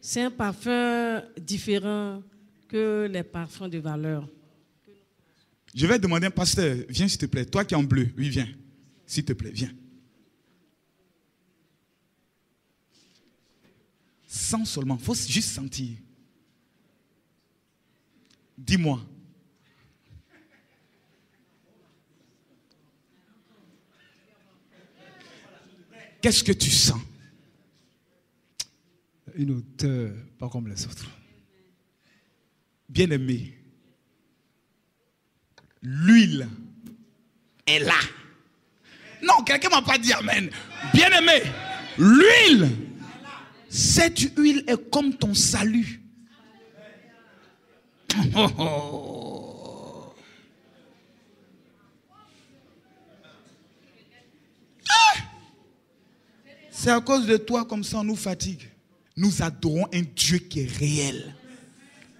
C'est un parfum différent que les parfums de valeur. Je vais demander à un pasteur, viens s'il te plaît. Toi qui es en bleu, oui, viens. S'il te plaît, viens. Sens seulement, il faut juste sentir. Dis-moi. Qu'est-ce que tu sens? Une odeur pas comme les autres. Bien-aimé, l'huile est là. Non, quelqu'un ne m'a pas dit amen. Bien-aimé, l'huile, cette huile est comme ton salut. Oh, oh. Ah! C'est à cause de toi comme ça on nous fatigue. Nous adorons un Dieu qui est réel.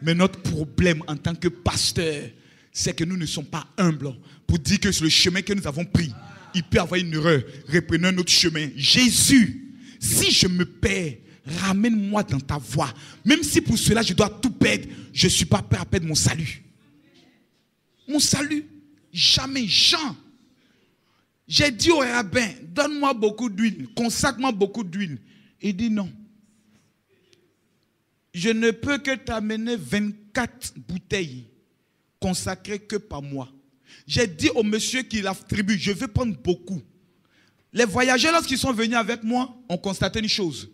Mais notre problème en tant que pasteur, c'est que nous ne sommes pas humbles pour dire que c'est le chemin que nous avons pris. Il peut y avoir une erreur. Reprenons un autre chemin. Jésus, si je me perds, ramène-moi dans ta voie. Même si pour cela je dois tout perdre, je ne suis pas prêt à perdre mon salut. Mon salut, jamais. Jean, j'ai dit au rabbin, donne-moi beaucoup d'huile, consacre-moi beaucoup d'huile. Il dit non. Je ne peux que t'amener 24 bouteilles consacrées que par mois. J'ai dit au monsieur qui l'attribue, je veux prendre beaucoup. Les voyageurs, lorsqu'ils sont venus avec moi, ont constaté une chose.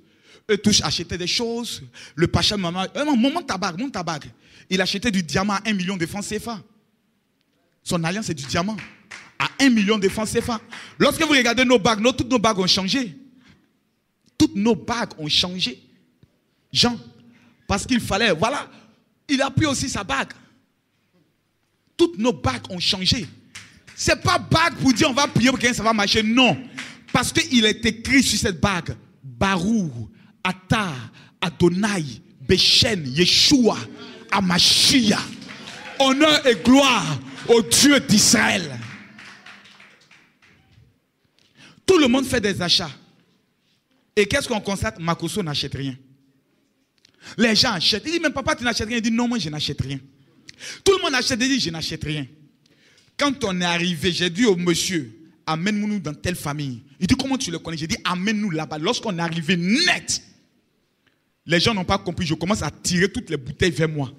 Eux tous achetaient des choses. Le pacha de maman, mon tabac. Il achetait du diamant à 1 million de francs CFA. Son alliance, c'est du diamant. À 1 million de francs CFA. Lorsque vous regardez nos bagues, toutes nos bagues ont changé. Toutes nos bagues ont changé. Jean, parce qu'il fallait, voilà, il a pris aussi sa bague. Toutes nos bagues ont changé. Ce n'est pas bague pour dire on va prier pour que ça va marcher. Non. Parce qu'il est écrit sur cette bague. Barou, Ata, Adonai, Bechen, Yeshua, Amashia. Honneur et gloire au Dieu d'Israël. Tout le monde fait des achats. Et qu'est-ce qu'on constate? Makoso n'achète rien. Les gens achètent. Il dit, mais papa, tu n'achètes rien. Il dit, non, moi, je n'achète rien. Tout le monde achète. Il dit, je n'achète rien. Quand on est arrivé, j'ai dit au monsieur, amène-nous dans telle famille. Il dit, comment tu le connais? J'ai dit, amène-nous là-bas. Lorsqu'on est arrivé net, les gens n'ont pas compris. Je commence à tirer toutes les bouteilles vers moi.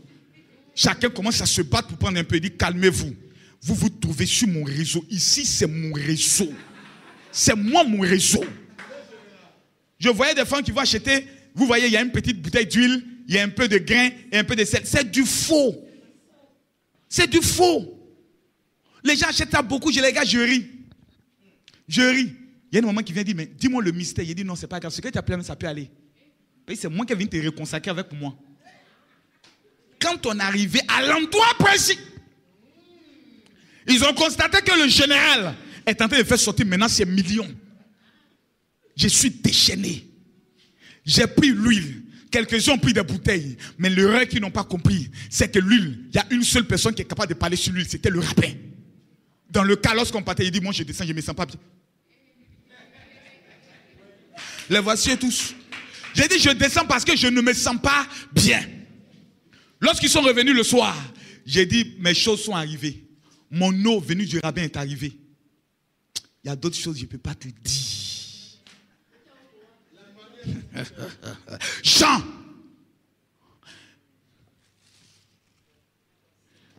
Chacun commence à se battre pour prendre un peu. Il dit, calmez-vous. Vous vous trouvez sur mon réseau. Ici, c'est mon réseau. C'est moi mon réseau. Je voyais des femmes qui vont acheter. Vous voyez, il y a une petite bouteille d'huile, il y a un peu de grain et un peu de sel. C'est du faux. C'est du faux. Les gens achètent ça beaucoup. Je les gars, je ris. Je ris. Il y a un moment qui vient dire, mais dis-moi le mystère. Il dit, non, c'est pas grave. Ce que tu as appelé, ça peut aller. C'est moi qui viens te reconsacrer avec moi. Quand on est arrivé à l'endroit précis, ils ont constaté que le général est en train de faire sortir maintenant ses millions. Je suis déchaîné. J'ai pris l'huile. Quelques-uns ont pris des bouteilles. Mais l'erreur qu'ils n'ont pas compris, c'est que l'huile, il y a une seule personne qui est capable de parler sur l'huile. C'était le rabbin. Dans le cas, lorsqu'on partait, il dit, moi je descends, je ne me sens pas bien. Les voici tous. J'ai dit, je descends parce que je ne me sens pas bien. Lorsqu'ils sont revenus le soir, j'ai dit, mes choses sont arrivées. Mon eau venue du rabbin est arrivée. Il y a d'autres choses que je ne peux pas te dire. Jean,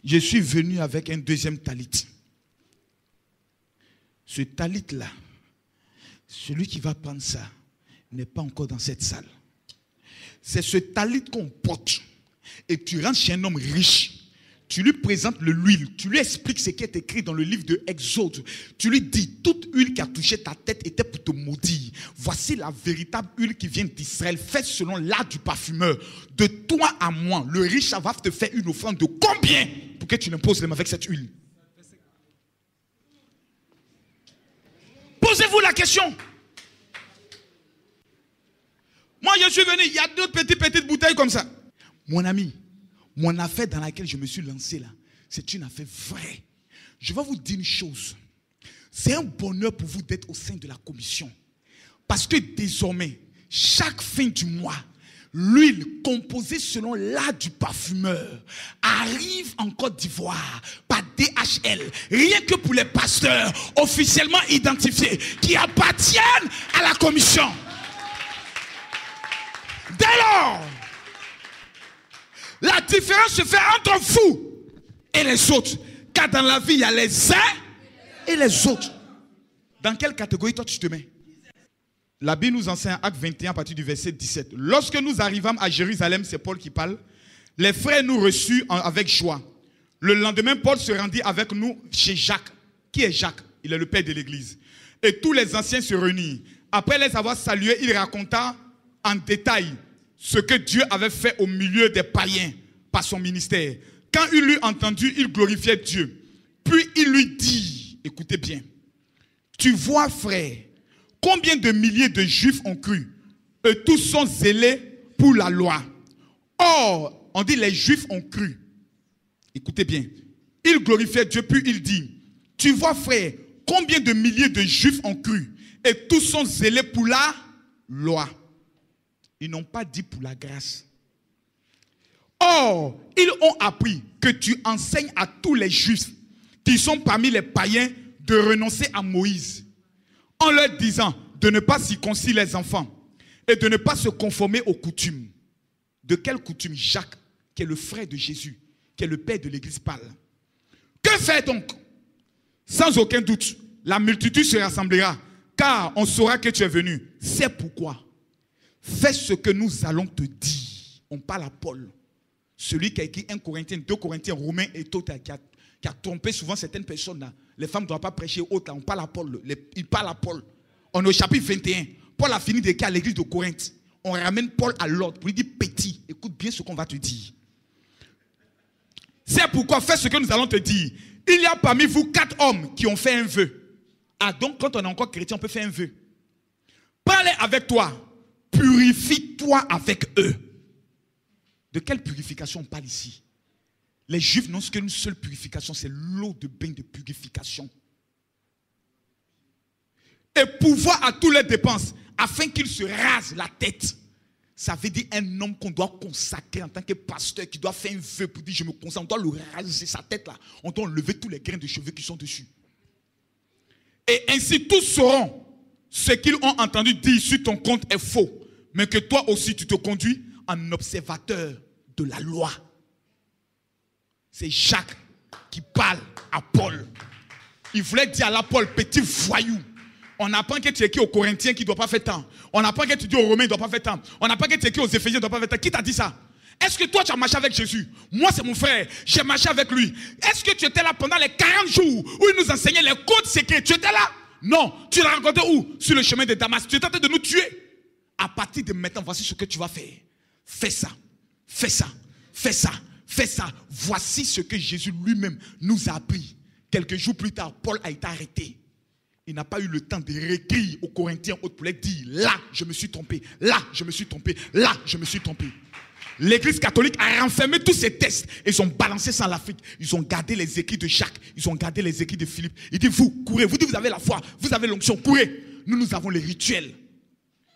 je suis venu avec un deuxième talit. Ce talit-là, celui qui va prendre ça, n'est pas encore dans cette salle. C'est ce talit qu'on porte. Et tu rentres chez un homme riche. Tu lui présentes l'huile, tu lui expliques ce qui est écrit dans le livre de Exode. Tu lui dis, toute huile qui a touché ta tête était pour te maudire. Voici la véritable huile qui vient d'Israël, faite selon l'art du parfumeur. De toi à moi, le riche va te faire une offrande de combien pour que tu l'imposes les mains avec cette huile? Posez-vous la question. Moi, je suis venu, il y a d'autres petites bouteilles comme ça. Mon ami, mon affaire dans laquelle je me suis lancé là, c'est une affaire vraie. Je vais vous dire une chose. C'est un bonheur pour vous d'être au sein de la commission. Parce que désormais, chaque fin du mois, l'huile composée selon l'art du parfumeur arrive en Côte d'Ivoire par DHL. Rien que pour les pasteurs officiellement identifiés qui appartiennent à la commission. Dès lors, la différence se fait entre vous et les autres. Car dans la vie, il y a les uns et les autres. Dans quelle catégorie toi tu te mets? La Bible nous enseigne, Acte 21 à partir du verset 17. Lorsque nous arrivâmes à Jérusalem, c'est Paul qui parle, les frères nous reçurent avec joie. Le lendemain, Paul se rendit avec nous chez Jacques. Qui est Jacques? il est le père de l'église. Et tous les anciens se réunirent. Après les avoir salués, il raconta en détail ce que Dieu avait fait au milieu des païens par son ministère. Quand il l'eut entendu, il glorifiait Dieu. Puis il lui dit, écoutez bien, tu vois frère, combien de milliers de juifs ont cru et tous sont zélés pour la loi. Or, on dit les juifs ont cru. Écoutez bien, il glorifiait Dieu, puis il dit, tu vois frère, combien de milliers de juifs ont cru et tous sont zélés pour la loi. Ils n'ont pas dit pour la grâce. Or, ils ont appris que tu enseignes à tous les juifs qui sont parmi les païens de renoncer à Moïse, en leur disant de ne pas circoncire les enfants et de ne pas se conformer aux coutumes. De quelles coutumes? Jacques, qui est le frère de Jésus, qui est le père de l'église, parle. Que faire donc? Sans aucun doute, la multitude se rassemblera, car on saura que tu es venu. C'est pourquoi, fais ce que nous allons te dire. On parle à Paul, celui qui a écrit 1 Corinthiens, 2 Corinthiens, Romains et tout, qui a trompé souvent certaines personnes là. Les femmes ne doivent pas prêcher autres là. On parle à Paul. Il parle à Paul. On est au chapitre 21. Paul a fini d'écrire à l'église de Corinthe. On ramène Paul à l'ordre pour lui dire, petit, écoute bien ce qu'on va te dire. C'est pourquoi, fais ce que nous allons te dire. Il y a parmi vous 4 hommes qui ont fait un vœu. Ah, donc quand on est encore chrétien, on peut faire un vœu. Parlez avec toi. Purifie-toi avec eux. De quelle purification on parle ici? Les Juifs n'ont qu'une seule purification, c'est l'eau de bain de purification. Et pouvoir à toutes les dépenses, afin qu'ils se rasent la tête. Ça veut dire un homme qu'on doit consacrer en tant que pasteur, qui doit faire un vœu pour dire je me consacre. On doit le raser sa tête là. On doit enlever tous les grains de cheveux qui sont dessus. Et ainsi tous sauront ce qu'ils ont entendu dire sur ton compte est faux. Mais que toi aussi tu te conduis en observateur de la loi. C'est Jacques qui parle à Paul. Il voulait dire à la Paul, petit voyou. On apprend que tu es écrit aux Corinthiens qui ne doit pas faire tant. On apprend que tu dis aux Romains qui ne doit pas faire tant. On apprend que tu es écrit aux Éphésiens qui ne doit pas faire tant. Qui t'a dit ça? Est-ce que toi tu as marché avec Jésus? Moi c'est mon frère, j'ai marché avec lui. Est-ce que tu étais là pendant les 40 jours où il nous enseignait les codes secrets? Tu étais là? Non. Tu l'as rencontré où? Sur le chemin de Damas. Tu étais en train de nous tuer. À partir de maintenant, voici ce que tu vas faire. Fais ça. Fais ça. Fais ça. Fais ça. Voici ce que Jésus lui-même nous a appris. Quelques jours plus tard, Paul a été arrêté. Il n'a pas eu le temps de réécrire aux Corinthiens pour leur dire, là, je me suis trompé. Là, je me suis trompé. Là, je me suis trompé. L'église catholique a renfermé tous ces textes. Et ils ont balancé ça en Afrique. Ils ont gardé les écrits de Jacques. Ils ont gardé les écrits de Philippe. Il dit, vous, courez. Vous dites, vous avez la foi. Vous avez l'onction. Courez. Nous avons les rituels.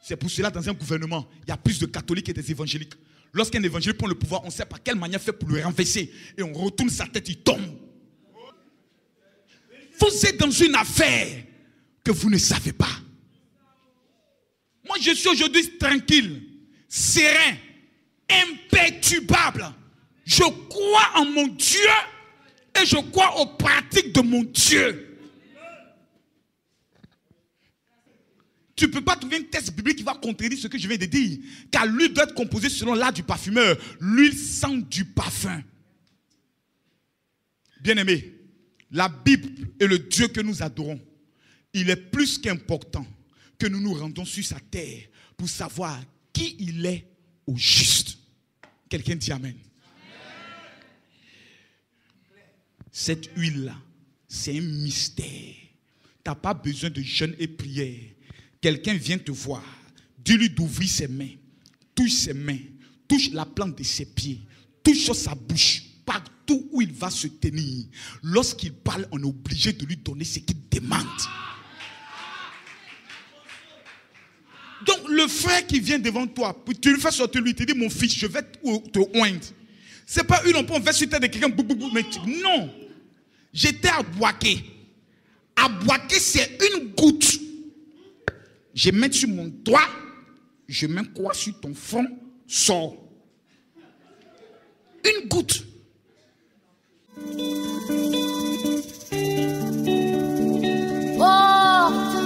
C'est pour cela, dans un gouvernement, il y a plus de catholiques et des évangéliques. Lorsqu'un évangélique prend le pouvoir, on sait par quelle manière faire pour le renverser. Et on retourne sa tête, il tombe. Vous êtes dans une affaire que vous ne savez pas. Moi, je suis aujourd'hui tranquille, serein, imperturbable. Je crois en mon Dieu et je crois aux pratiques de mon Dieu. Tu ne peux pas trouver un texte biblique qui va contredire ce que je viens de dire. Car l'huile doit être composée selon l'art du parfumeur. L'huile sent du parfum. Bien-aimé, la Bible est le Dieu que nous adorons. Il est plus qu'important que nous nous rendons sur sa terre pour savoir qui il est au juste. Quelqu'un dit Amen. Cette huile-là, c'est un mystère. Tu n'as pas besoin de jeûne et prière. Quelqu'un vient te voir, dis-lui d'ouvrir ses mains, touche la plante de ses pieds, touche sa bouche, partout où il va se tenir. Lorsqu'il parle, on est obligé de lui donner ce qu'il demande. Donc le frère qui vient devant toi, tu lui fais sortir lui, tu dis mon fils, je vais te oindre. C'est pas une on va sur tête de quelqu'un, non. J'étais à Boaké. À Boaké, c'est une goutte. Je mets sur mon doigt, je mets quoi sur ton front, sors. Une goutte. Porte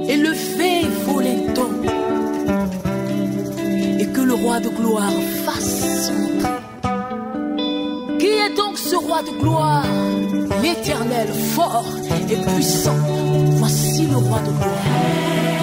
et le fait voletton et que le roi de gloire fasse son entrée. Qui est donc ce roi de gloire, l'Éternel fort et puissant. Voici le roi de gloire.